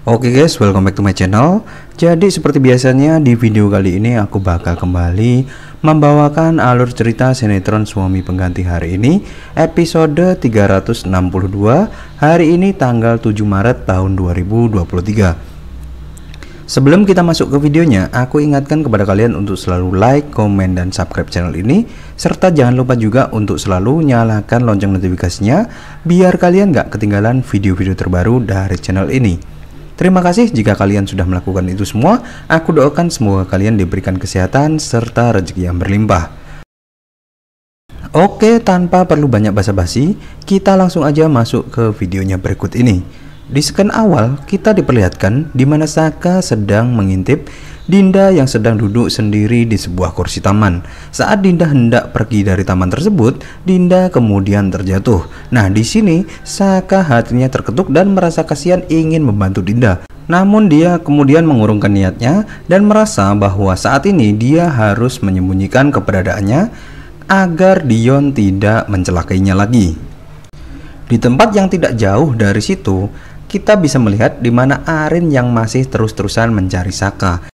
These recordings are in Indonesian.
Oke guys, welcome back to my channel. Jadi seperti biasanya di video kali ini aku bakal kembali membawakan alur cerita sinetron Suami Pengganti hari ini, episode 362, hari ini tanggal 7 Maret tahun 2023. Sebelum kita masuk ke videonya, aku ingatkan kepada kalian untuk selalu like, komen, dan subscribe channel ini, serta jangan lupa juga untuk selalu nyalakan lonceng notifikasinya biar kalian gak ketinggalan video-video terbaru dari channel ini. Terima kasih jika kalian sudah melakukan itu semua. Aku doakan semoga kalian diberikan kesehatan serta rezeki yang berlimpah. Oke, tanpa perlu banyak basa-basi, kita langsung aja masuk ke videonya berikut ini. Di scan awal, kita diperlihatkan di mana Saka sedang mengintip Dinda yang sedang duduk sendiri di sebuah kursi taman. Saat Dinda hendak pergi dari taman tersebut, Dinda kemudian terjatuh. Nah, di sini Saka hatinya terketuk dan merasa kasihan ingin membantu Dinda. Namun dia kemudian mengurungkan niatnya dan merasa bahwa saat ini dia harus menyembunyikan keberadaannya agar Dion tidak mencelakainya lagi. Di tempat yang tidak jauh dari situ, kita bisa melihat di mana Arin yang masih terus-terusan mencari Saka.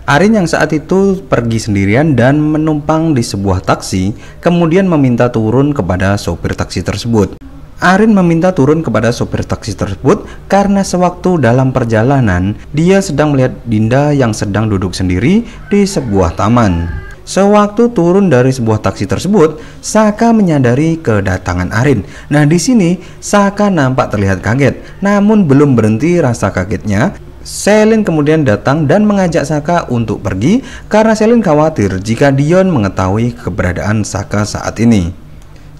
Arin yang saat itu pergi sendirian dan menumpang di sebuah taksi, kemudian meminta turun kepada sopir taksi tersebut. Arin meminta turun kepada sopir taksi tersebut karena sewaktu dalam perjalanan, dia sedang melihat Dinda yang sedang duduk sendiri di sebuah taman. Sewaktu turun dari sebuah taksi tersebut, Saka menyadari kedatangan Arin. Nah, di sini Saka nampak terlihat kaget. Namun belum berhenti rasa kagetnya, Selin kemudian datang dan mengajak Saka untuk pergi karena Selin khawatir jika Dion mengetahui keberadaan Saka saat ini.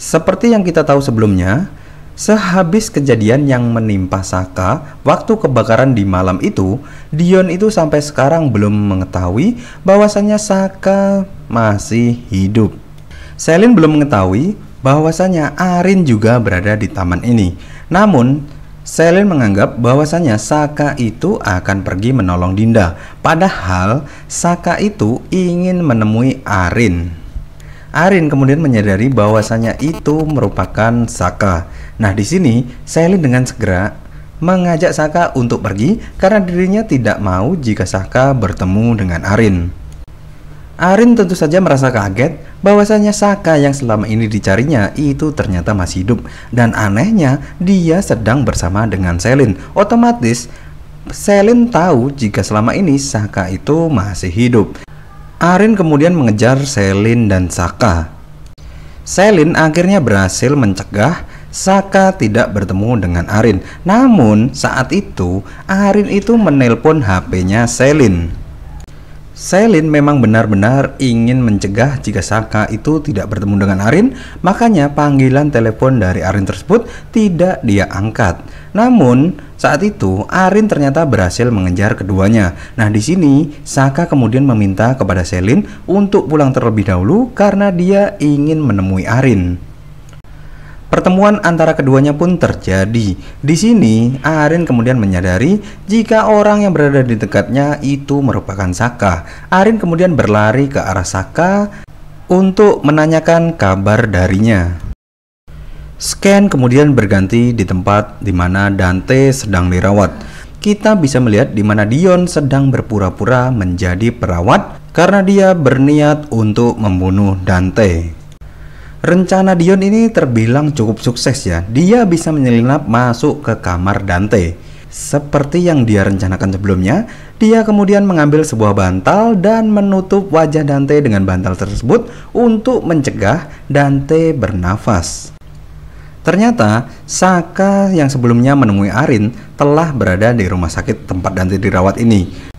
Seperti yang kita tahu sebelumnya, sehabis kejadian yang menimpa Saka waktu kebakaran di malam itu, Dion itu sampai sekarang belum mengetahui bahwasannya Saka masih hidup. Selin belum mengetahui bahwasannya Arin juga berada di taman ini. Namun Selin menganggap bahwasannya Saka itu akan pergi menolong Dinda, padahal Saka itu ingin menemui Arin. Arin kemudian menyadari bahwasannya itu merupakan Saka. Nah, di sini Selin dengan segera mengajak Saka untuk pergi karena dirinya tidak mau jika Saka bertemu dengan Arin. Arin tentu saja merasa kaget bahwasanya Saka yang selama ini dicarinya itu ternyata masih hidup, dan anehnya dia sedang bersama dengan Selin. Otomatis Selin tahu jika selama ini Saka itu masih hidup. Arin kemudian mengejar Selin dan Saka. Selin akhirnya berhasil mencegah Saka tidak bertemu dengan Arin. Namun saat itu Arin itu menelpon HP-nya Selin. Selin memang benar-benar ingin mencegah jika Saka itu tidak bertemu dengan Arin, makanya panggilan telepon dari Arin tersebut tidak dia angkat. Namun saat itu Arin ternyata berhasil mengejar keduanya. Nah, di sini Saka kemudian meminta kepada Selin untuk pulang terlebih dahulu karena dia ingin menemui Arin. Pertemuan antara keduanya pun terjadi. Di sini Arin kemudian menyadari jika orang yang berada di dekatnya itu merupakan Saka. Arin kemudian berlari ke arah Saka untuk menanyakan kabar darinya. Scan kemudian berganti di tempat di mana Dante sedang dirawat. Kita bisa melihat di mana Dion sedang berpura-pura menjadi perawat karena dia berniat untuk membunuh Dante. Rencana Dion ini terbilang cukup sukses ya. Dia bisa menyelinap masuk ke kamar Dante. Seperti yang dia rencanakan sebelumnya, dia kemudian mengambil sebuah bantal dan menutup wajah Dante dengan bantal tersebut untuk mencegah Dante bernafas. Ternyata Saka yang sebelumnya menemui Arin telah berada di rumah sakit tempat Dante dirawat ini.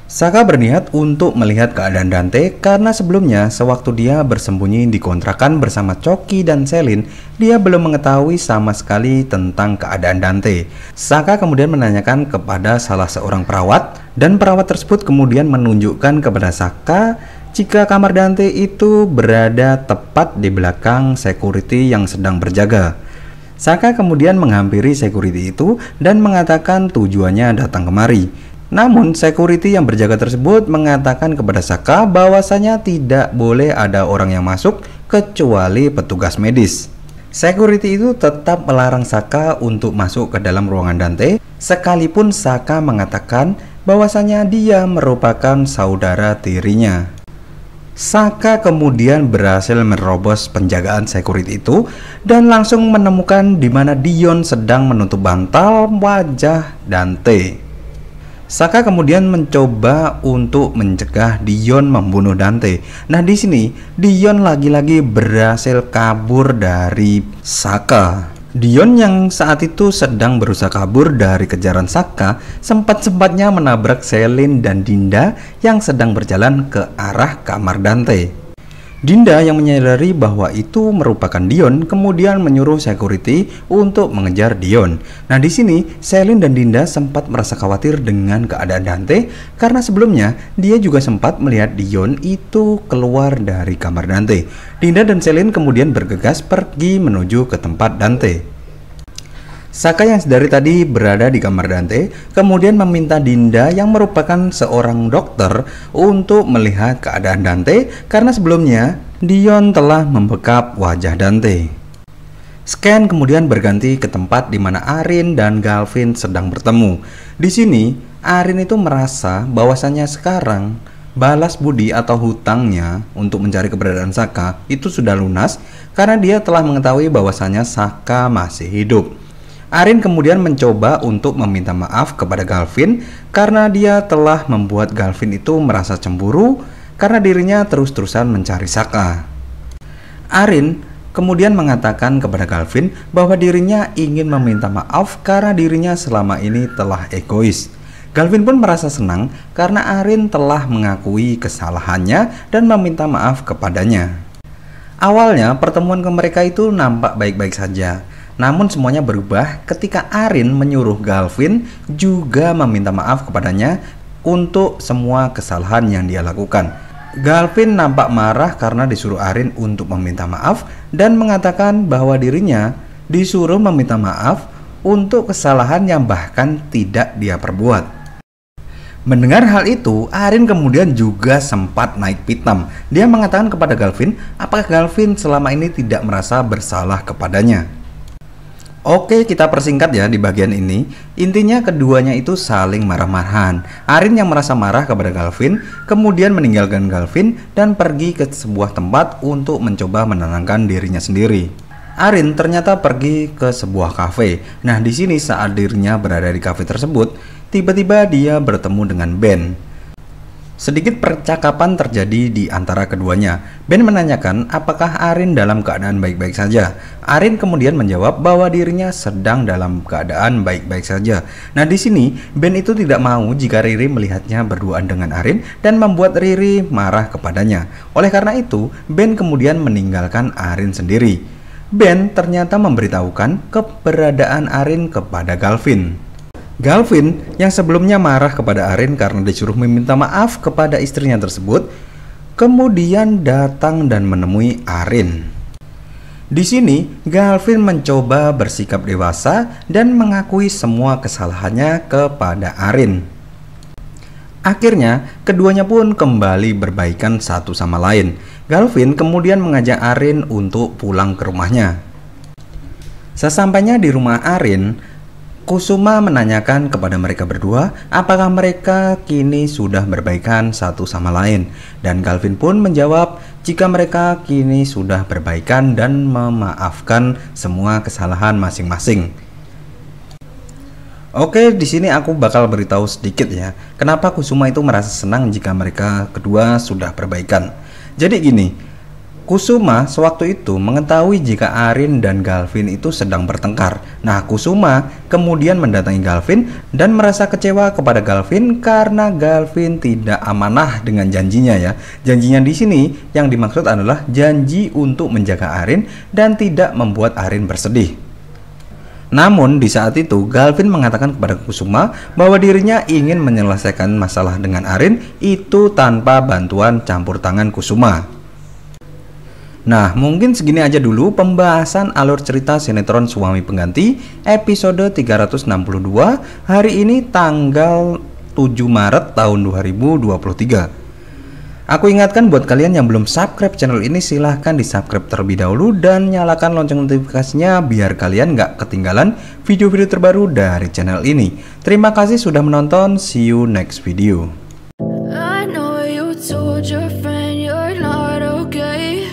Saka berniat untuk melihat keadaan Dante karena sebelumnya sewaktu dia bersembunyi di kontrakan bersama Coki dan Selin, dia belum mengetahui sama sekali tentang keadaan Dante. Saka kemudian menanyakan kepada salah seorang perawat dan perawat tersebut kemudian menunjukkan kepada Saka jika kamar Dante itu berada tepat di belakang security yang sedang berjaga. Saka kemudian menghampiri security itu dan mengatakan tujuannya datang kemari. Namun security yang berjaga tersebut mengatakan kepada Saka bahwasanya tidak boleh ada orang yang masuk kecuali petugas medis. Security itu tetap melarang Saka untuk masuk ke dalam ruangan Dante, sekalipun Saka mengatakan bahwasanya dia merupakan saudara tirinya. Saka kemudian berhasil menerobos penjagaan security itu dan langsung menemukan di mana Dion sedang menutup bantal wajah Dante. Saka kemudian mencoba untuk mencegah Dion membunuh Dante. Nah, di sini Dion lagi-lagi berhasil kabur dari Saka. Dion yang saat itu sedang berusaha kabur dari kejaran Saka sempat-sempatnya menabrak Celine dan Dinda yang sedang berjalan ke arah kamar Dante. Dinda yang menyadari bahwa itu merupakan Dion kemudian menyuruh security untuk mengejar Dion. Nah, di sini Celine dan Dinda sempat merasa khawatir dengan keadaan Dante karena sebelumnya dia juga sempat melihat Dion itu keluar dari kamar Dante. Dinda dan Celine kemudian bergegas pergi menuju ke tempat Dante. Saka yang dari tadi berada di kamar Dante kemudian meminta Dinda yang merupakan seorang dokter untuk melihat keadaan Dante karena sebelumnya Dion telah membekap wajah Dante. Scan kemudian berganti ke tempat di mana Arin dan Galvin sedang bertemu. Di sini Arin itu merasa bahwasannya sekarang balas budi atau hutangnya untuk mencari keberadaan Saka itu sudah lunas karena dia telah mengetahui bahwasannya Saka masih hidup. Arin kemudian mencoba untuk meminta maaf kepada Galvin karena dia telah membuat Galvin itu merasa cemburu karena dirinya terus-terusan mencari Saka. Arin kemudian mengatakan kepada Galvin bahwa dirinya ingin meminta maaf karena dirinya selama ini telah egois. Galvin pun merasa senang karena Arin telah mengakui kesalahannya dan meminta maaf kepadanya. Awalnya pertemuan mereka itu nampak baik-baik saja. Namun semuanya berubah ketika Arin menyuruh Galvin juga meminta maaf kepadanya untuk semua kesalahan yang dia lakukan. Galvin nampak marah karena disuruh Arin untuk meminta maaf dan mengatakan bahwa dirinya disuruh meminta maaf untuk kesalahan yang bahkan tidak dia perbuat. Mendengar hal itu, Arin kemudian juga sempat naik pitam. Dia mengatakan kepada Galvin apakah Galvin selama ini tidak merasa bersalah kepadanya. Oke, kita persingkat ya di bagian ini. Intinya keduanya itu saling marah-marahan. Arin yang merasa marah kepada Galvin kemudian meninggalkan Galvin dan pergi ke sebuah tempat untuk mencoba menenangkan dirinya sendiri. Arin ternyata pergi ke sebuah kafe. Nah, di sini saat dirinya berada di kafe tersebut, tiba-tiba dia bertemu dengan Ben. Sedikit percakapan terjadi di antara keduanya. Ben menanyakan apakah Arin dalam keadaan baik-baik saja. Arin kemudian menjawab bahwa dirinya sedang dalam keadaan baik-baik saja. Nah, di sini Ben itu tidak mau jika Riri melihatnya berduaan dengan Arin dan membuat Riri marah kepadanya. Oleh karena itu, Ben kemudian meninggalkan Arin sendiri. Ben ternyata memberitahukan keberadaan Arin kepada Galvin. Galvin yang sebelumnya marah kepada Arin karena disuruh meminta maaf kepada istrinya tersebut, kemudian datang dan menemui Arin. Di sini, Galvin mencoba bersikap dewasa dan mengakui semua kesalahannya kepada Arin. Akhirnya, keduanya pun kembali berbaikan satu sama lain. Galvin kemudian mengajak Arin untuk pulang ke rumahnya. Sesampainya di rumah Arin, Kusuma menanyakan kepada mereka berdua apakah mereka kini sudah berbaikan satu sama lain, dan Galvin pun menjawab jika mereka kini sudah berbaikan dan memaafkan semua kesalahan masing-masing. Oke, di sini aku bakal beritahu sedikit ya, kenapa Kusuma itu merasa senang jika mereka kedua sudah berbaikan. Jadi gini, Kusuma sewaktu itu mengetahui jika Arin dan Galvin itu sedang bertengkar. Nah, Kusuma kemudian mendatangi Galvin dan merasa kecewa kepada Galvin karena Galvin tidak amanah dengan janjinya ya. Janjinya di sini yang dimaksud adalah janji untuk menjaga Arin dan tidak membuat Arin bersedih. Namun di saat itu Galvin mengatakan kepada Kusuma bahwa dirinya ingin menyelesaikan masalah dengan Arin itu tanpa bantuan campur tangan Kusuma. Nah, mungkin segini aja dulu pembahasan alur cerita sinetron Suami Pengganti episode 362 hari ini tanggal 7 Maret tahun 2023. Aku ingatkan buat kalian yang belum subscribe channel ini, silahkan di subscribe terlebih dahulu dan nyalakan lonceng notifikasinya biar kalian nggak ketinggalan video-video terbaru dari channel ini. Terima kasih sudah menonton, see you next video. I know you told your friend you're not okay,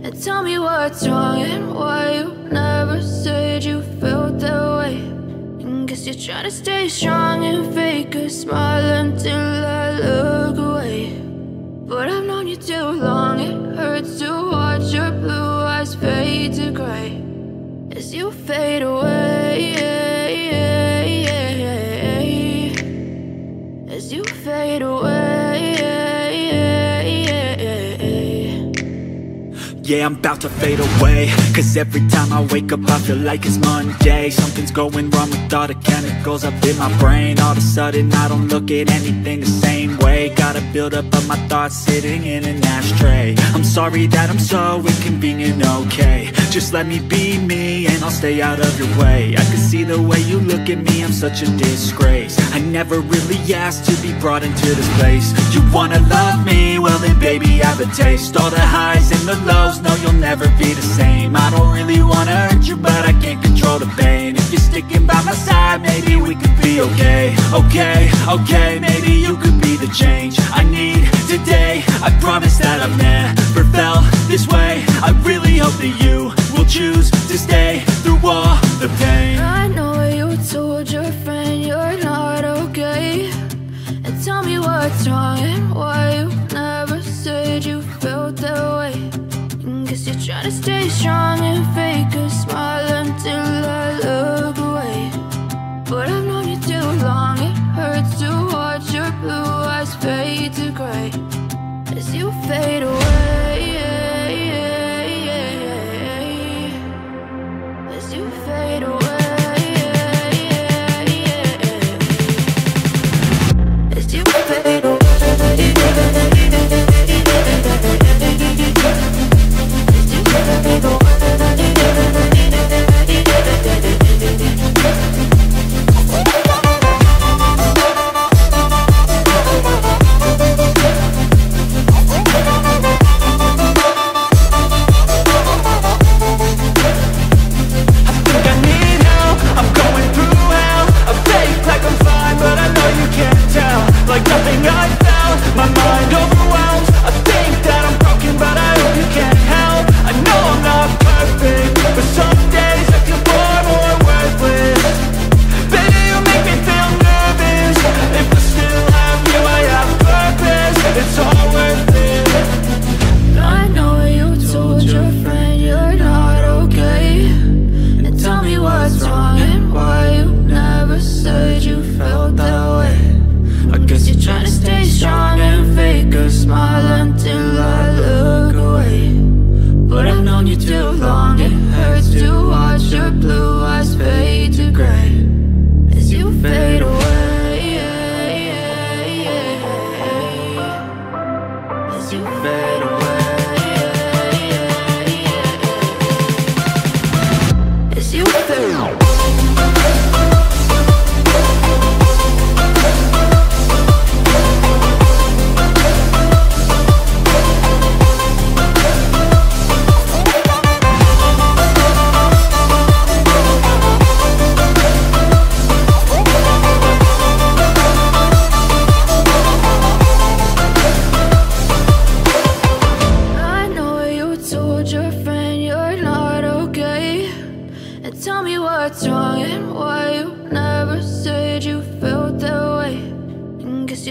and tell me what's wrong and why you never said you felt that way. And guess you're trying to stay strong and fake a smile until I look away. But I've known you too long, it hurts to watch your blue eyes fade to gray as you fade away, as you fade away. Yeah, I'm about to fade away, cause every time I wake up I feel like it's Monday. Something's going wrong with all the chemicals up in my brain. All of a sudden I don't look at anything the same way. Gotta build up of my thoughts sitting in an ashtray. I'm sorry that I'm so inconvenient, okay. Just let me be me and I'll stay out of your way. I can see the way you look at me, I'm such a disgrace. I never really asked to be brought into this place. You wanna love me? Well then baby I have a taste. All the highs and the lows, no you'll never be the same. I don't really wanna hurt you but I can't control the pain. If you're sticking by my side maybe we could be okay. Okay, maybe you could be the change I need today. I promise that I've never felt this way. I really hope that you will choose to stay through all the pain. I know you told your friend you're not okay, and tell me what's wrong and why you never said you felt that way. And guess you're trying to stay strong and fake a smile until I look away. But I've known you too long, it hurts to watch your blue eyes fade to gray as you fade away, as you fade away, as you fade away.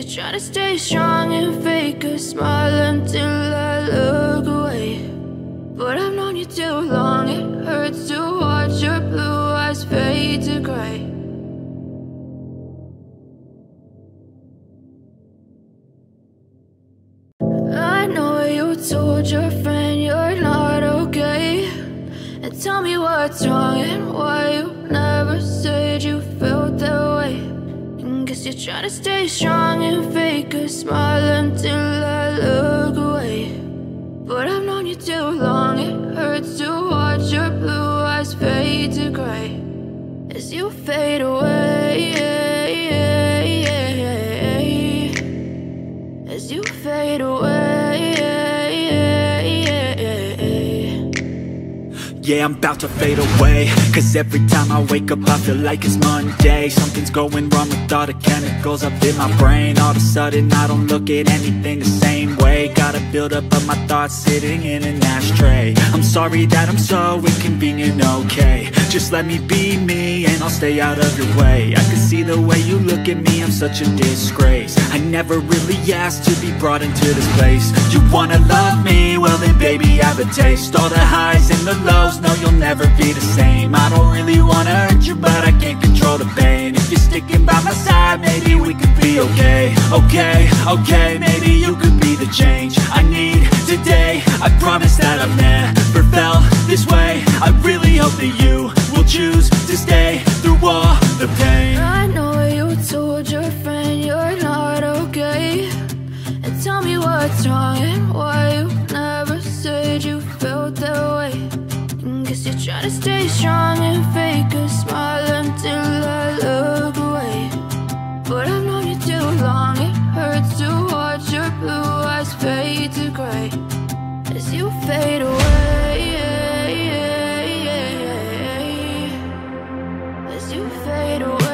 Try to stay strong and fake a smile until I look away. But I've known you too long, it hurts to watch your blue eyes fade to gray. I know you told your friend you're not okay, and tell me what's wrong and why you never said you felt that way. Guess you're trying to stay strong and fake a smile until I look away. But I've known you too long, it hurts to watch your blue eyes fade to gray as you fade away, as you fade away. Yeah, I'm about to fade away, cause every time I wake up I feel like it's Monday. Something's going wrong with all the chemicals up in my brain. All of a sudden I don't look at anything the same way. Gotta build up of my thoughts sitting in an ashtray. I'm sorry that I'm so inconvenient, okay. Just let me be me and I'll stay out of your way. I can see the way you look at me, I'm such a disgrace. I never really asked to be brought into this place. You wanna love me? Well then baby, have a taste. All the highs and the lows, no you'll never be the same. I don't really wanna hurt you, but I can't control the pain. If you're sticking by my side, maybe we could be okay. Okay, maybe you could be the change I need today. I promise that I've never felt this way. I really hope that you will choose to stay through all the pain. I know you told your friend you're not okay, and tell me what's wrong and why you never said you felt that way. Guess you're trying to stay strong and fake a smile until I look away. But I've known you too long, it hurts to watch your blue eyes fade to gray as you fade away. As you fade away.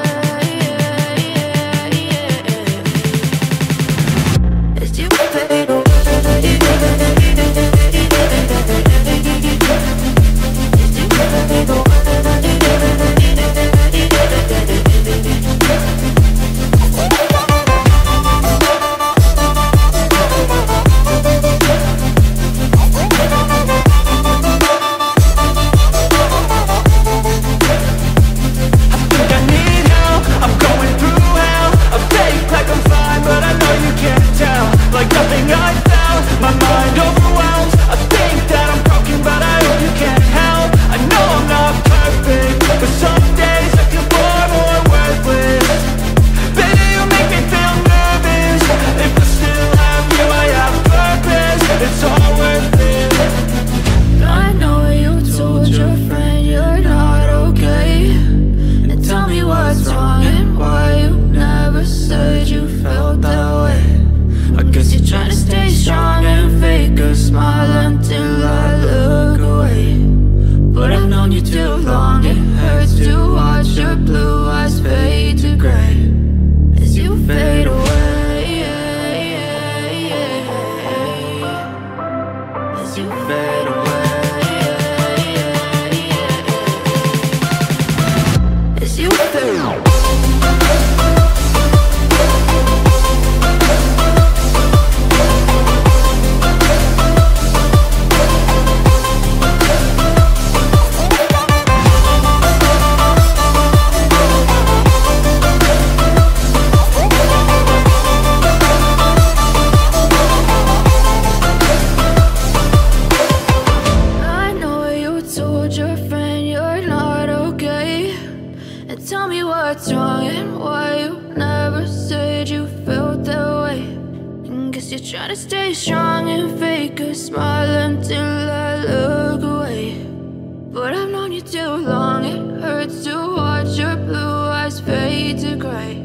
As you fade away. Try to stay strong and fake a smile until I look away. But I've known you too long, it hurts to watch your blue eyes fade to gray.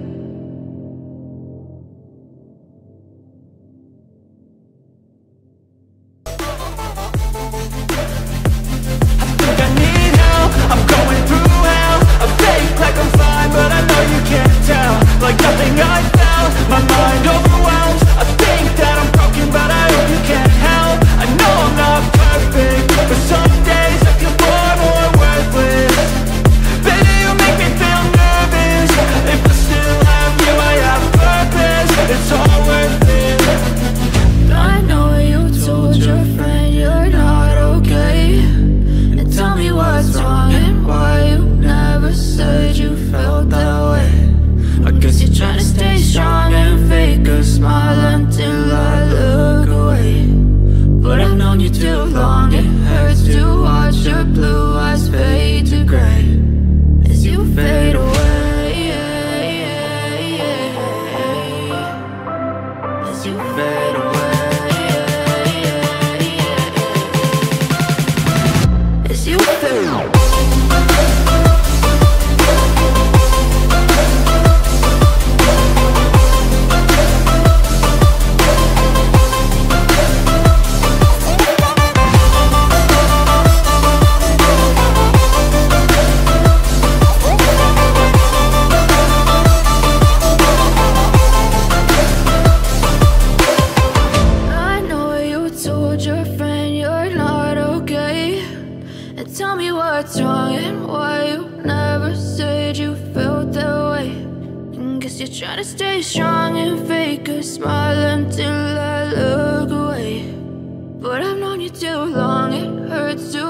Like nothing I felt, my mind overwhelms. I think that I'm broken, but I hope you can't help. I know I'm not perfect, but some days I feel bored or worthless. Baby, you make me feel nervous. If I still You're trying to stay strong and fake a smile until I look away. But I've known you too long, it hurts to